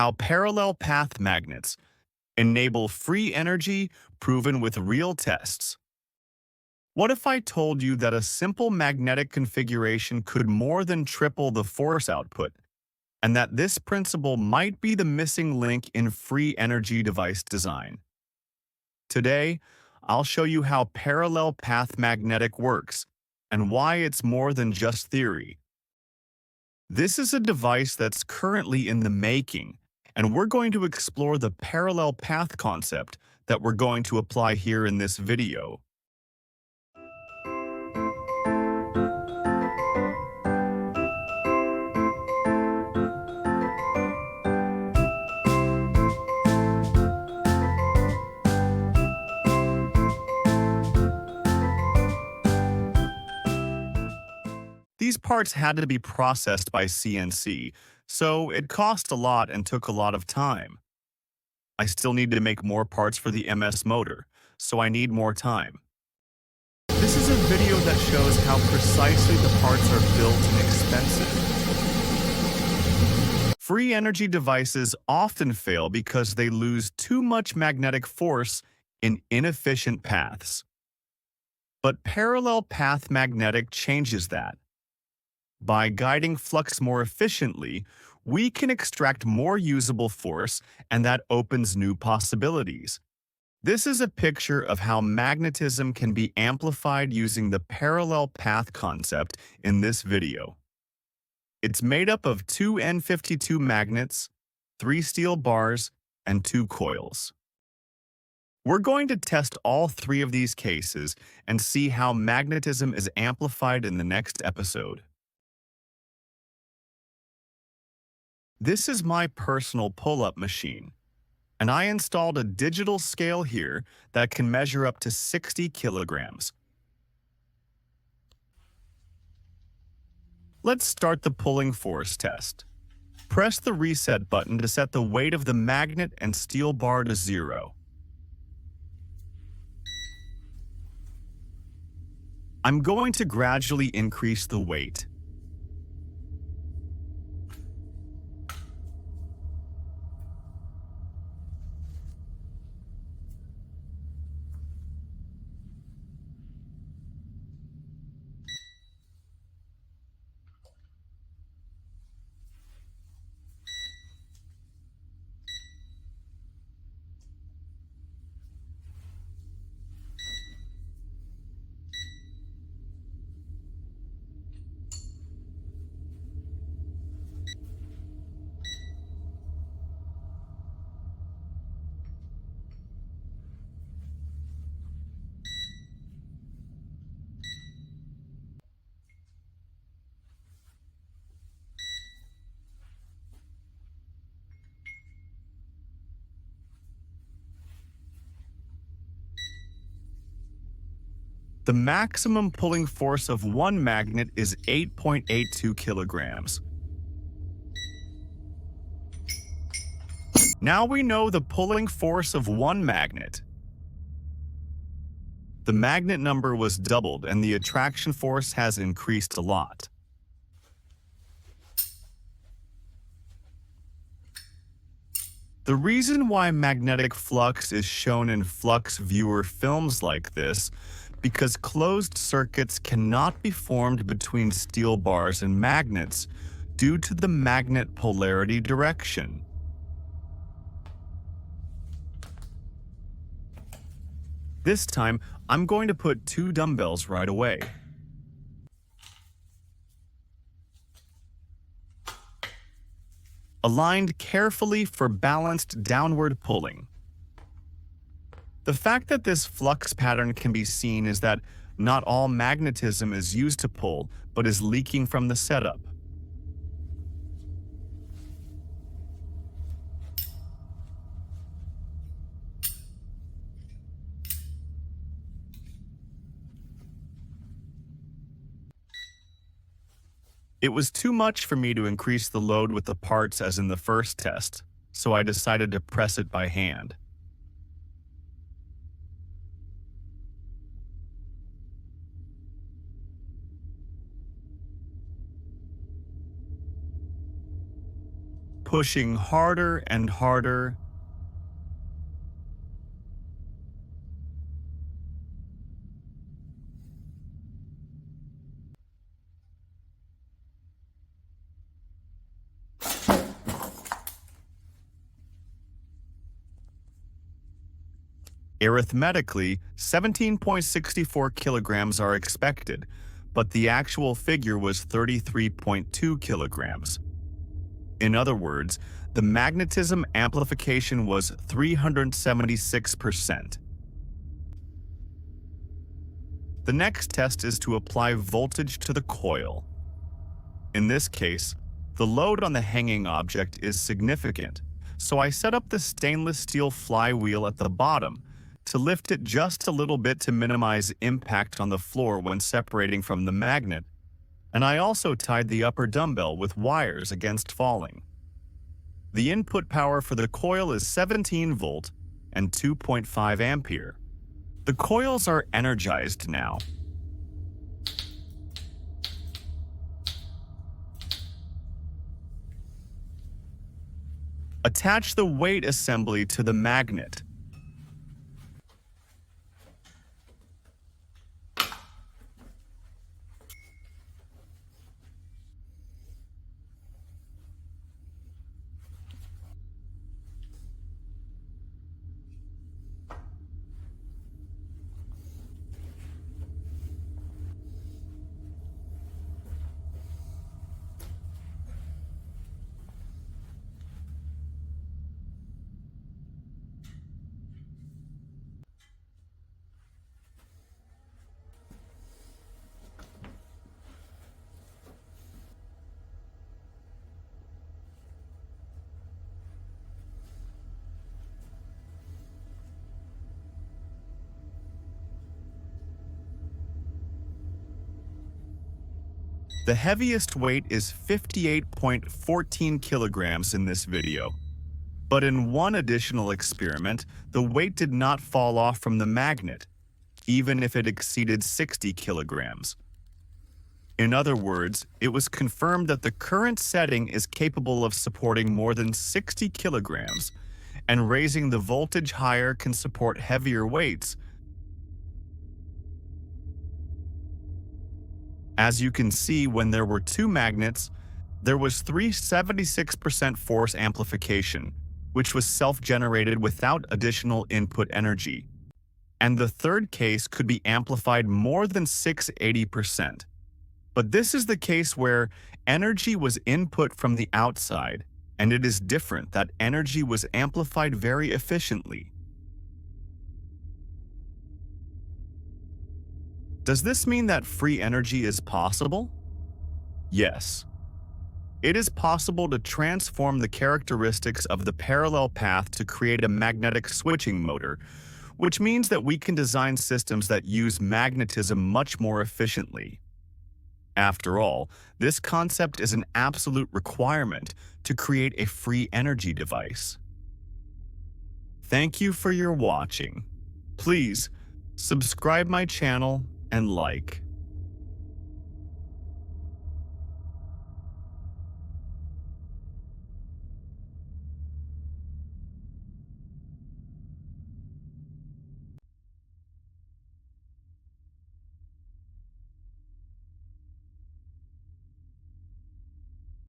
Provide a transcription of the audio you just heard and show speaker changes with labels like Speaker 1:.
Speaker 1: how parallel path magnets enable free energy proven with real tests. What if I told you that a simple magnetic configuration could more than triple the force output, and that this principle might be the missing link in free energy device design? Today, I'll show you how parallel path magnetic works and why it's more than just theory. This is a device that's currently in the making, and we're going to explore the parallel path concept that we're going to apply here in this video. These parts had to be processed by CNC, so it cost a lot and took a lot of time. I still need to make more parts for the MS motor, so I need more time. This is a video that shows how precisely the parts are built and expensive. Free energy devices often fail because they lose too much magnetic force in inefficient paths. But parallel path magnetic changes that. By guiding flux more efficiently, we can extract more usable force, and that opens new possibilities. This is a picture of how magnetism can be amplified using the parallel path concept in this video. It's made up of two N52 magnets, 3 steel bars, and 2 coils. We're going to test all 3 of these cases and see how magnetism is amplified in the next episode. This is my personal pull-up machine, and I installed a digital scale here that can measure up to 60 kilograms. Let's start the pulling force test. Press the reset button to set the weight of the magnet and steel bar to 0. I'm going to gradually increase the weight. The maximum pulling force of one magnet is 8.82 kilograms. Now we know the pulling force of one magnet. The magnet number was doubled and the attraction force has increased a lot. The reason why magnetic flux is shown in flux viewer films like this because closed circuits cannot be formed between steel bars and magnets due to the magnet polarity direction. This time, I'm going to put 2 dumbbells right away. Aligned carefully for balanced downward pulling. The fact that this flux pattern can be seen is that not all magnetism is used to pull, but is leaking from the setup. It was too much for me to increase the load with the parts as in the first test, so I decided to press it by hand. pushing harder and harder. Arithmetically, 17.64 kilograms are expected, but the actual figure was 33.2 kilograms. In other words, the magnetism amplification was 376%. The next test is to apply voltage to the coil. In this case, the load on the hanging object is significant, so I set up the stainless steel flywheel at the bottom to lift it just a little bit to minimize impact on the floor when separating from the magnet, and I also tied the upper dumbbell with wires against falling. The input power for the coil is 17 volt and 2.5 ampere. The coils are energized now. Attach the weight assembly to the magnet. The heaviest weight is 58.14 kilograms in this video. But in one additional experiment, the weight did not fall off from the magnet, even if it exceeded 60 kilograms. In other words, it was confirmed that the current setting is capable of supporting more than 60 kilograms, and raising the voltage higher can support heavier weights. As you can see, when there were two magnets, there was 376% force amplification, which was self-generated without additional input energy. And the third case could be amplified more than 680%. But this is the case where energy was input from the outside, and it is different that energy was amplified very efficiently. Does this mean that free energy is possible? Yes. It is possible to transform the characteristics of the parallel path to create a magnetic switching motor, which means that we can design systems that use magnetism much more efficiently. After all, this concept is an absolute requirement to create a free energy device. Thank you for your watching. Please subscribe my channel and like.